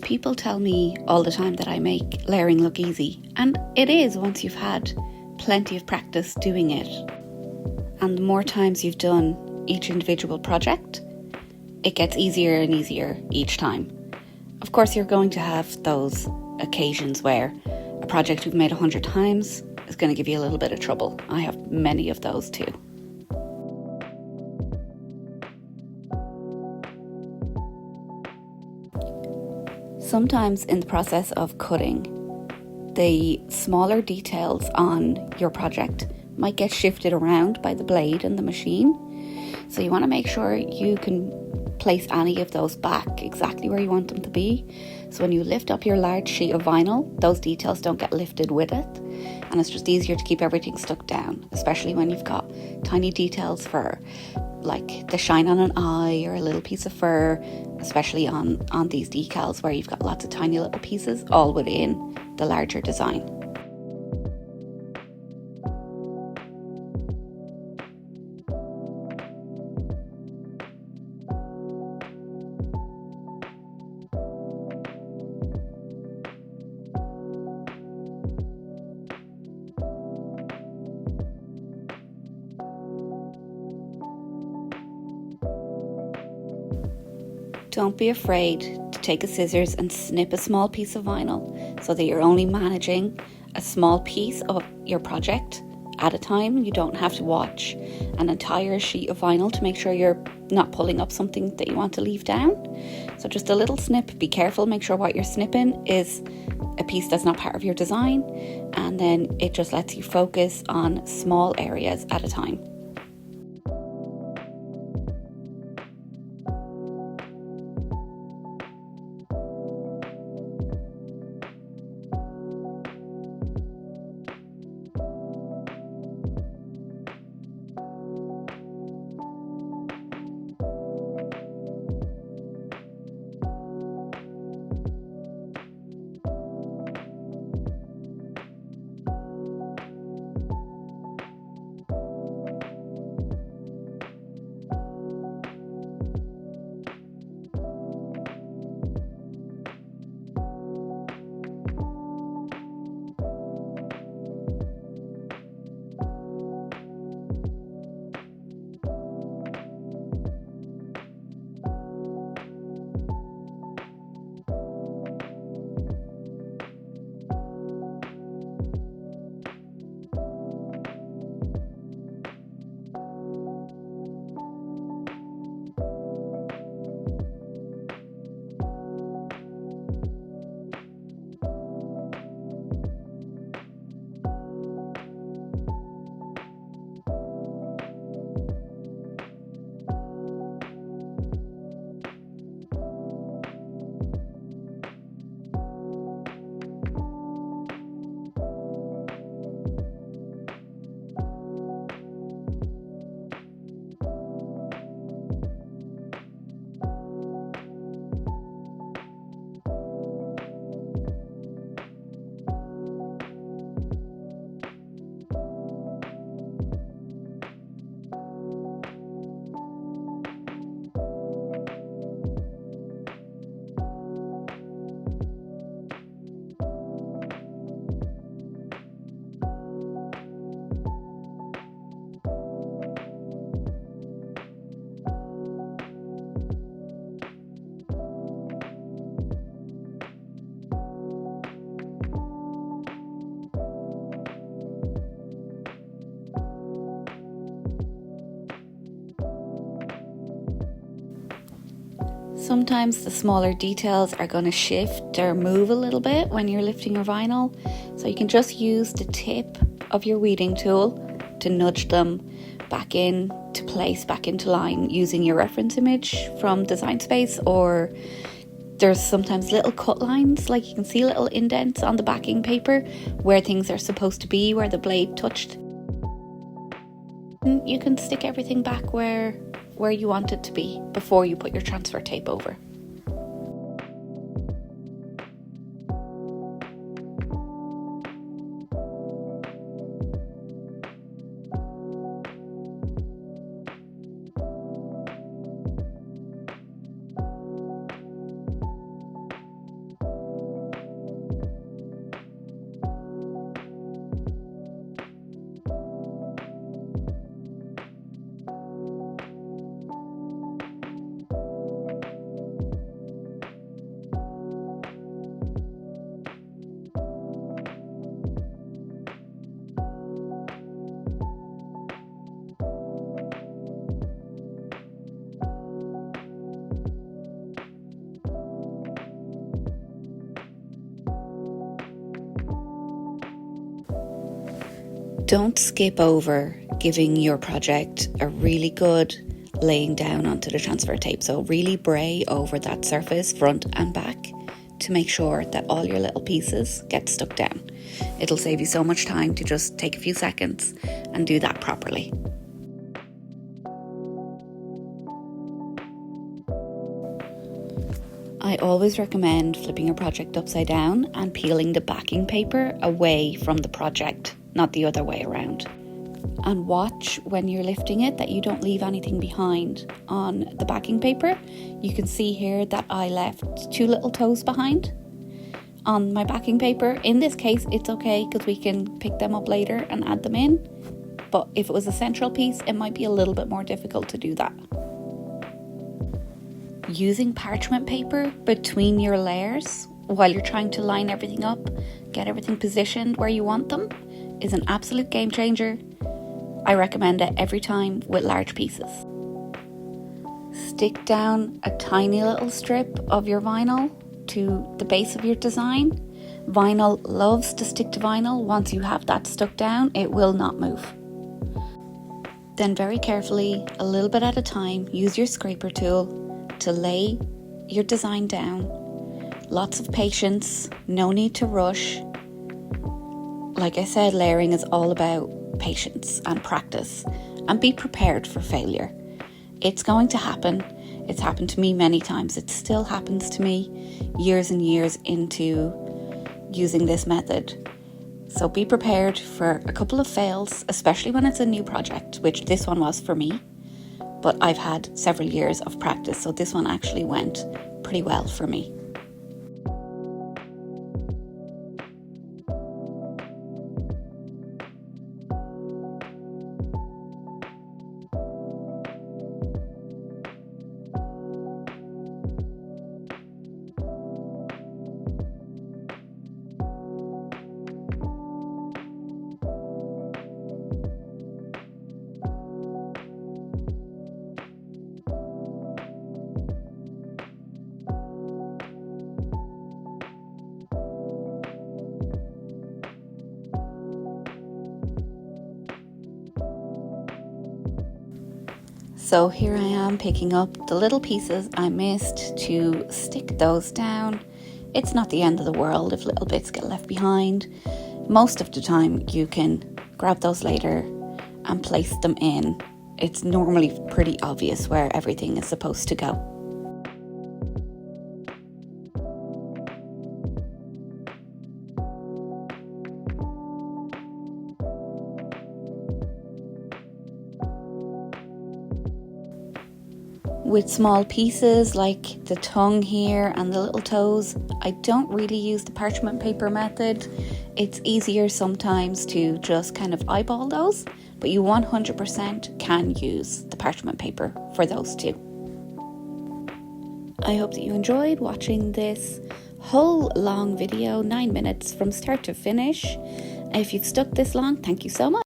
People tell me all the time that I make layering look easy, and it is once you've had plenty of practice doing it. And the more times you've done each individual project, it gets easier and easier each time. Of course, you're going to have those occasions where a project you've made 100 times is going to give you a little bit of trouble. I have many of those too. Sometimes in the process of cutting, the smaller details on your project might get shifted around by the blade and the machine. So you want to make sure you can place any of those back exactly where you want them to be. So when you lift up your large sheet of vinyl, those details don't get lifted with it. And it's just easier to keep everything stuck down, especially when you've got tiny details for like the shine on an eye or a little piece of fur, especially on these decals where you've got lots of tiny little pieces all within the larger design. Don't be afraid to take a scissors and snip a small piece of vinyl so that you're only managing a small piece of your project at a time. You don't have to watch an entire sheet of vinyl to make sure you're not pulling up something that you want to leave down. So just a little snip. Be careful, make sure what you're snipping is a piece that's not part of your design, and then it just lets you focus on small areas at a time. Sometimes the smaller details are going to shift or move a little bit when you're lifting your vinyl. So you can just use the tip of your weeding tool to nudge them back in to place, back into line using your reference image from Design Space, or there's sometimes little cut lines, like you can see little indents on the backing paper where things are supposed to be, where the blade touched. And you can stick everything back where you want it to be before you put your transfer tape over. Don't skip over giving your project a really good laying down onto the transfer tape. So really bray over that surface front and back to make sure that all your little pieces get stuck down. It'll save you so much time to just take a few seconds and do that properly. I always recommend flipping your project upside down and peeling the backing paper away from the project, not the other way around. And watch when you're lifting it that you don't leave anything behind on the backing paper. You can see here that I left 2 little toes behind on my backing paper. In this case, it's okay because we can pick them up later and add them in. But if it was a central piece, it might be a little bit more difficult to do that. Using parchment paper between your layers while you're trying to line everything up, get everything positioned where you want them, is an absolute game changer. I recommend it every time with large pieces. Stick down a tiny little strip of your vinyl to the base of your design. Vinyl loves to stick to vinyl. Once you have that stuck down, it will not move. Then very carefully, a little bit at a time, use your scraper tool to lay your design down. Lots of patience, no need to rush. Like I said, layering is all about patience and practice, and be prepared for failure. It's going to happen. It's happened to me many times. It still happens to me years and years into using this method. So be prepared for a couple of fails, especially when it's a new project, which this one was for me. But I've had several years of practice, so this one actually went pretty well for me. So here I am picking up the little pieces I missed to stick those down. It's not the end of the world if little bits get left behind. Most of the time you can grab those later and place them in. It's normally pretty obvious where everything is supposed to go. With small pieces like the tongue here and the little toes, I don't really use the parchment paper method. It's easier sometimes to just kind of eyeball those, but you 100% can use the parchment paper for those too. I hope that you enjoyed watching this whole long video, 9 minutes from start to finish. If you've stuck this long, thank you so much.